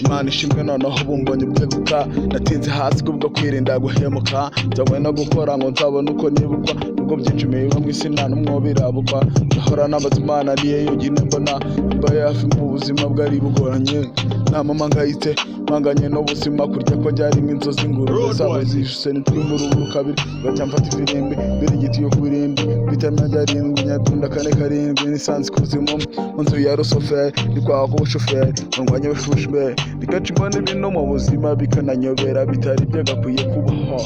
Imana ishimwe noneho bumbonye ubweguka natinze hasi kubwo kwirinda guhemuka njyanywe no gukora ngo nzabone uko nibukwa nubwo byinshi biba mu isi nta n'umwe birabukwa ndahora nabaza Imana niyo yonyine mbona mbaye hafi mu buzima bwari bugoranye nta mama ngayite mpanganye n'ubuzima kurya ko byari nk'inzozi ingurube zabo zishuse nituri mu rubu kabiri bacyamfata ifirimbi mbere igiti yo kurimbi bitamya byarindwi nyatunda kane karindwi nisanze kuzimu mu nzu ya rusoferi ndikwaho ubushoferi ndwanye ubushushme bikaca imbona ibintu mu buzima bikananyobera bitari byagakwiye kubaho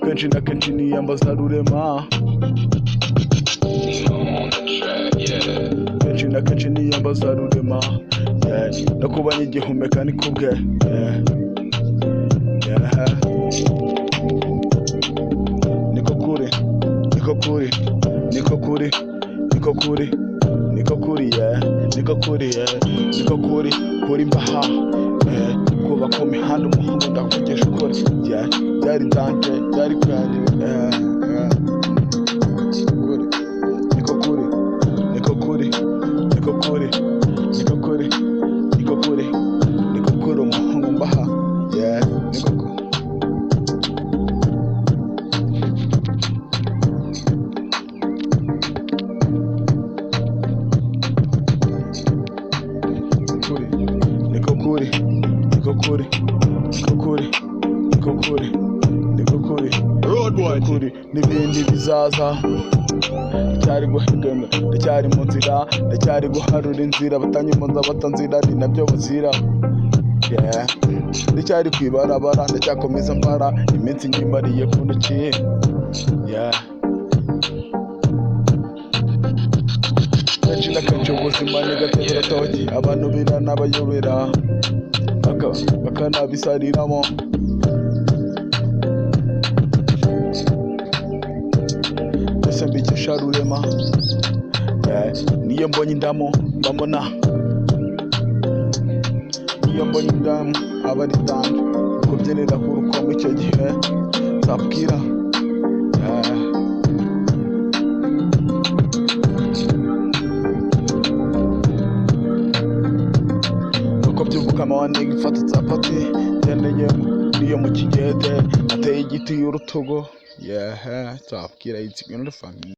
kenshi na kenshi niyambaza rurema kenshi na kenshi niyambaza rurema no kuba nk'igihumeka ni kubwe niko kuri niko kuri niko kuri niko kuri niko kuri niko kuri niko kuri kuri mbaha kuba ku mihanda umuhungu ndakugesha ukuri byari danje byari kwani niko kuri niko kuri niko kuri niko kuri niko kuri niko kuri umuhungu mbaha niko kuri niko kuri niko kuri niko kuri niko kuri kuri n'ibindi bizaza ndacyari guhigana ndacyari mu nzira ndacyari guharura inzira batanyumonza batanzira ni nabyo bazira ndacyari kwibarabara ndacyakomeza mbara iminsi nyimariye ku ntoki kenshi na kenshi ubuzima ni gatebe gatoki abantu biranabayobera bakanabisariramo mbese mbigisha rurema niyo mbonye indamu mbambona niyo mbonye indamu aba ari danje kubyinira ku rukomo icyo gihe nzabwira Kamani gifata capati teneye niyo mu kigede ateye igiti y'urutogo tubwira itsinyo n'ifamily